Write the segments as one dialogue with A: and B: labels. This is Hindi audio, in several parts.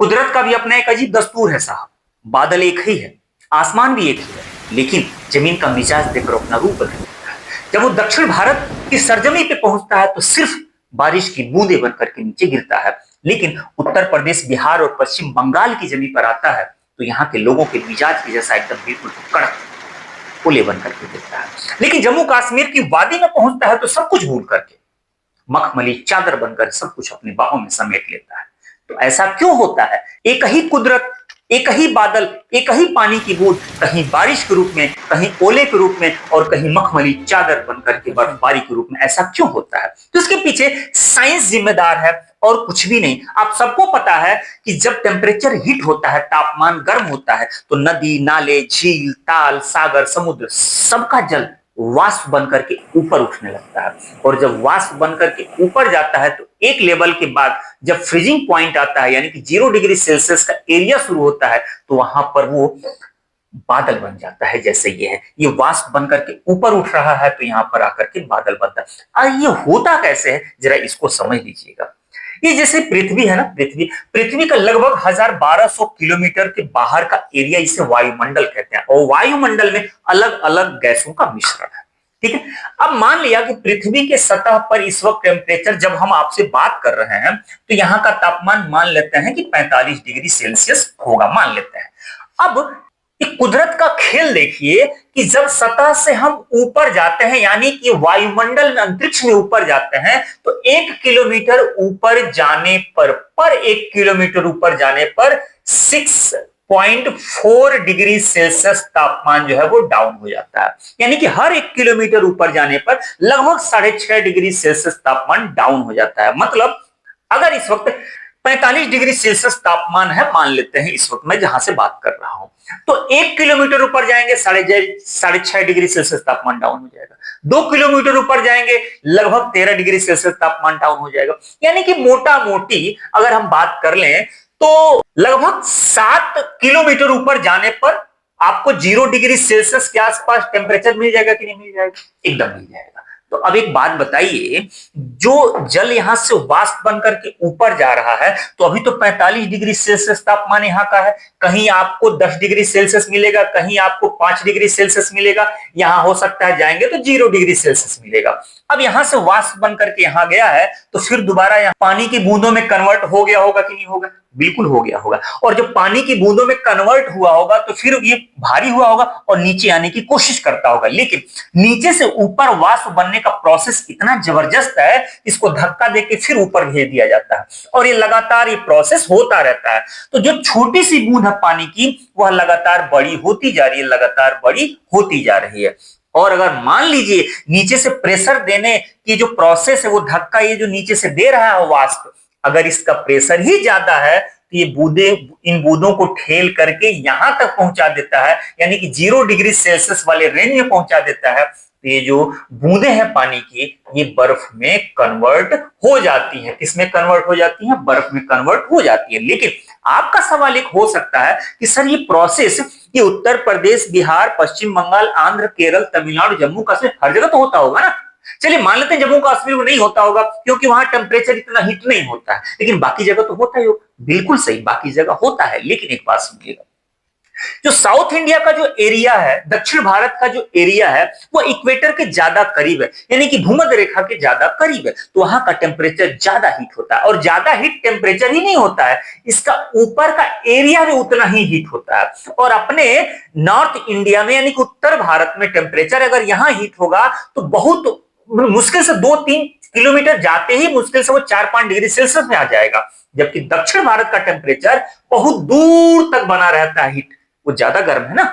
A: कुदरत का भी अपना एक अजीब दस्तूर है साहब। बादल एक ही है, आसमान भी एक ही है, लेकिन जमीन का मिजाज देखकर अपना रूप बदल देता है। जब वो दक्षिण भारत की सरजमी पे पहुंचता है तो सिर्फ बारिश की बूंदें बनकर के नीचे गिरता है, लेकिन उत्तर प्रदेश, बिहार और पश्चिम बंगाल की जमीन पर आता है तो यहाँ के लोगों के मिजाज के जैसा एकदम बिल्कुल कड़क ओले बन करके गिरता है। लेकिन जम्मू कश्मीर की वादी में पहुंचता है तो सब कुछ भूल करके मखमली चादर बनकर सब कुछ अपनी बाहों में समेट लेता है। तो ऐसा क्यों होता है? एक ही कुदरत, एक ही बादल, एक ही पानी की बूंद, कहीं बारिश के रूप में, कहीं ओले के रूप में और कहीं मखमली चादर बनकर के बर्फबारी के रूप में, ऐसा क्यों होता है? तो इसके पीछे साइंस जिम्मेदार है और कुछ भी नहीं। आप सबको पता है कि जब टेम्परेचर हिट होता है, तापमान गर्म होता है, तो नदी, नाले, झील, ताल, सागर, समुद्र, सबका जल वाष्प बनकर के ऊपर उठने लगता है। और जब वाष्प बनकर के ऊपर जाता है तो एक लेवल के बाद जब फ्रीजिंग पॉइंट आता है, यानी कि 0 डिग्री सेल्सियस का एरिया शुरू होता है, तो वहां पर वो बादल बन जाता है। जैसे ये है, ये वाष्प बनकर के ऊपर उठ रहा है तो यहां पर आकर के बादल बनता है। और ये होता कैसे है, जरा इसको समझ लीजिएगा। ये जैसे पृथ्वी है ना, पृथ्वी का लगभग 1200 किलोमीटर के बाहर का एरिया, इसे वायुमंडल कहते हैं। और वायुमंडल में अलग अलग गैसों का मिश्रण है, ठीक है। अब मान लिया कि पृथ्वी के सतह पर इस वक्त टेम्परेचर, जब हम आपसे बात कर रहे हैं, तो यहाँ का तापमान मान लेते हैं कि 45 डिग्री सेल्सियस होगा, मान लेते हैं। अब एक कुदरत का खेल देखिए कि जब सतह से हम ऊपर जाते हैं, यानी कि वायुमंडल में, अंतरिक्ष में ऊपर जाते हैं, तो 1 किलोमीटर ऊपर जाने पर 1 किलोमीटर ऊपर जाने पर 6.4 डिग्री सेल्सियस तापमान जो है वो डाउन हो जाता है। यानी कि हर 1 किलोमीटर ऊपर जाने पर लगभग 6.5 डिग्री सेल्सियस तापमान डाउन हो जाता है। मतलब अगर इस वक्त 45 डिग्री सेल्सियस तापमान है, मान लेते हैं इस वक्त मैं जहां से बात कर रहा हूं, तो 1 किलोमीटर ऊपर जाएंगे 6.5 डिग्री सेल्सियस तापमान डाउन हो जाएगा। 2 किलोमीटर ऊपर जाएंगे लगभग 13 डिग्री सेल्सियस तापमान डाउन हो जाएगा। यानी कि मोटा मोटी अगर हम बात कर लें तो लगभग 7 किलोमीटर ऊपर जाने पर आपको 0 डिग्री सेल्सियस के आसपास टेम्परेचर मिल जाएगा कि नहीं मिल जाएगा? एकदम मिल जाएगा। तो अब एक बात बताइए, जो जल यहां से वाष्प बनकर के ऊपर जा रहा है, तो अभी तो 45 डिग्री सेल्सियस तापमान यहाँ का है, कहीं आपको 10 डिग्री सेल्सियस मिलेगा, कहीं आपको 5 डिग्री सेल्सियस मिलेगा, यहां हो सकता है जाएंगे तो 0 डिग्री सेल्सियस मिलेगा। अब यहां से वाष्प बनकर के यहां गया है तो फिर दोबारा यहाँ पानी की बूंदों में कन्वर्ट हो गया होगा कि नहीं होगा? बिल्कुल हो गया होगा। और जब पानी की बूंदों में कन्वर्ट हुआ होगा तो फिर ये भारी हुआ होगा और नीचे आने की कोशिश करता होगा। लेकिन नीचे से ऊपर वाष्प बनने का प्रोसेस इतना जबरदस्त है, इसको धक्का देके फिर ऊपर भेज दिया जाता है और ये लगातार ये प्रोसेस होता रहता है। तो जो छोटी सी बूंद है पानी की, वह लगातार बड़ी होती जा रही है, लगातार बड़ी होती जा रही है। और अगर मान लीजिए नीचे से प्रेशर देने की जो प्रोसेस है, वो धक्का ये जो नीचे से दे रहा है वाष्प, अगर इसका प्रेशर ही ज्यादा है तो ये बूंदे, इन बूंदों को ठेल करके यहां तक पहुंचा देता है, यानी कि 0 डिग्री सेल्सियस वाले रेंज में पहुंचा देता है। तो ये जो बूंदे हैं पानी की, ये बर्फ में कन्वर्ट हो जाती है। किसमें कन्वर्ट हो जाती है? बर्फ में कन्वर्ट हो जाती है। लेकिन आपका सवाल एक हो सकता है कि सर ये प्रोसेस, ये उत्तर प्रदेश, बिहार, पश्चिम बंगाल, आंध्र, केरल, तमिलनाडु, जम्मू कश्मीर, हर जगह तो होता होगा ना। चलिए मान लेते हैं जम्मू कश्मीर में नहीं होता होगा क्योंकि वहां टेम्परेचर इतना हीट नहीं होता है, लेकिन बाकी जगह तो होता ही होगा। बिल्कुल सही, बाकी जगह होता है। लेकिन एक बात सुनिएगा, जो साउथ इंडिया का जो एरिया है, दक्षिण भारत का जो एरिया है, वो इक्वेटर के ज्यादा करीब है, यानी कि भूमध्य रेखा के ज्यादा करीब है। तो वहां का टेम्परेचर ज्यादा हीट होता है। और ज्यादा हीट टेम्परेचर ही नहीं होता है, इसका ऊपर का एरिया भी उतना ही हीट होता है। और अपने नॉर्थ इंडिया में, यानी कि उत्तर भारत में, टेम्परेचर अगर यहां हीट होगा तो बहुत मुश्किल से 2-3 किलोमीटर जाते ही मुश्किल से वो 4-5 डिग्री सेल्सियस में आ जाएगा। जबकि दक्षिण भारत का टेम्परेचर बहुत दूर तक बना रहता है हीट, वो ज्यादा गर्म है ना।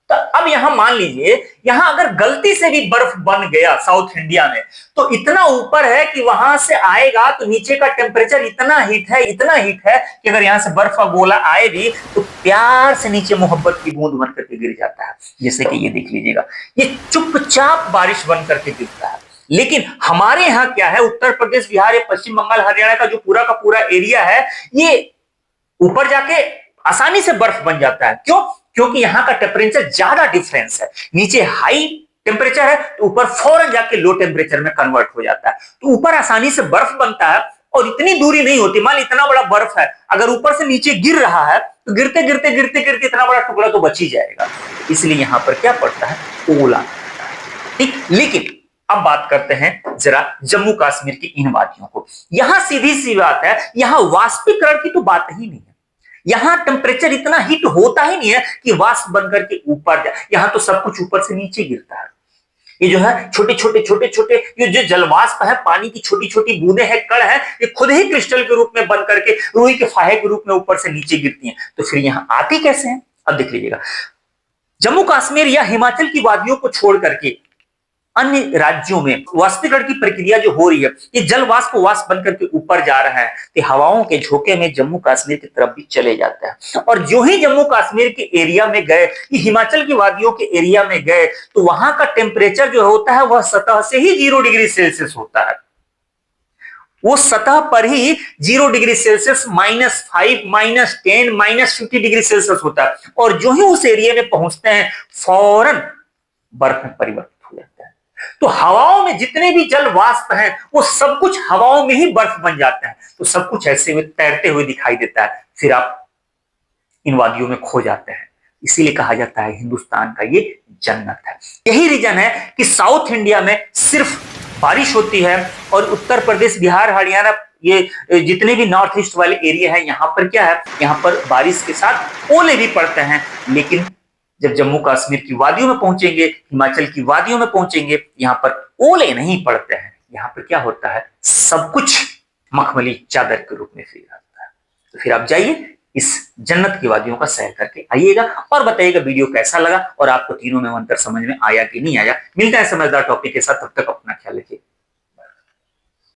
A: तो अब यहां मान लीजिए, यहां अगर गलती से भी बर्फ बन गया साउथ इंडिया में, तो इतना ऊपर है कि वहां से आएगा तो नीचे का टेम्परेचर इतना हीट है, इतना हीट है कि अगर यहां से बर्फ का गोला आए भी तो प्यार से नीचे मोहब्बत की बूंद बन करके गिर जाता है। जैसे कि ये देख लीजिएगा, ये चुपचाप बारिश बन करके गिरता है। लेकिन हमारे यहाँ क्या है, उत्तर प्रदेश, बिहार, पश्चिम बंगाल, हरियाणा का जो पूरा का पूरा एरिया है, ये ऊपर जाके आसानी से बर्फ बन जाता है। क्यों? क्योंकि यहां का टेम्परेचर ज्यादा डिफरेंस है। नीचे हाई टेम्परेचर है तो ऊपर फौरन जाके लो टेम्परेचर में कन्वर्ट हो जाता है, तो ऊपर आसानी से बर्फ बनता है और इतनी दूरी नहीं होती। मान ली इतना बड़ा बर्फ है, अगर ऊपर से नीचे गिर रहा है तो गिरते गिरते गिरते गिरते इतना बड़ा टुकड़ा तो बच ही जाएगा। इसलिए यहां पर क्या पड़ता है, ओला। ठीक, लेकिन अब बात करते हैं जरा जम्मू कश्मीर की इन वादियों को। यहां सीधी सी बात है, यहां वाष्पीकरण की तो बात ही नहीं है। यहां टेम्परेचर इतना हीट होता ही नहीं है कि वाष्प बनकर के ऊपर जाए। यहां तो सब कुछ ऊपर से नीचे गिरता है। ये जो है छोटे छोटे ये जो जलवाष्प है, पानी की छोटी छोटी बूंदे हैं, कण है, ये खुद ही क्रिस्टल के रूप में बन करके रुई के फाहे के रूप में ऊपर से नीचे गिरती हैं। तो फिर यहां आती कैसे हैं? अब देख लीजिएगा, जम्मू कश्मीर या हिमाचल की वादियों को छोड़ करके अन्य राज्यों में वाष्पीकरण की प्रक्रिया जो हो रही है, ये जल वाष्प वाष्प बनकर के ऊपर जा रहा है, तो हवाओं के झोंके में जम्मू कश्मीर की तरफ भी चले जाता है। और जो ही जम्मू कश्मीर के एरिया में गए, ये हिमाचल की वादियों के एरिया में गए, तो वहां का टेम्परेचर जो होता है वह सतह से ही 0 डिग्री सेल्सियस होता है। वो सतह पर ही 0 डिग्री सेल्सियस, -5, -10, -50 डिग्री सेल्सियस होता है। और जो ही उस एरिया में पहुंचते हैं, फौरन बर्फ में परिवर्तित हो जाता है। तो हवाओं में जितने भी जल वाष्प हैं, वो सब कुछ हवाओं में ही बर्फ बन जाता है। तो सब कुछ ऐसे में तैरते हुए दिखाई देता है। फिर आप इन वादियों में खो जाते हैं। इसीलिए कहा जाता है हिंदुस्तान का ये जन्नत है। यही रीजन है कि साउथ इंडिया में सिर्फ बारिश होती है, और उत्तर प्रदेश, बिहार, हरियाणा, ये जितने भी नॉर्थ ईस्ट वाले एरिया है, यहां पर क्या है, यहां पर बारिश के साथ ओले भी पड़ते हैं। लेकिन जब जम्मू कश्मीर की वादियों में पहुंचेंगे, हिमाचल की वादियों में पहुंचेंगे, यहां पर ओले नहीं पड़ते हैं। यहां पर क्या होता है, सब कुछ मखमली चादर के रूप में फील आता है। तो फिर आप जाइए, इस जन्नत की वादियों का सैर करके आइएगा और बताइएगा वीडियो कैसा लगा और आपको तीनों में अंतर समझ में आया कि नहीं आया। मिलता है समझदार टॉपिक के साथ, तब तक अपना ख्याल रखिए।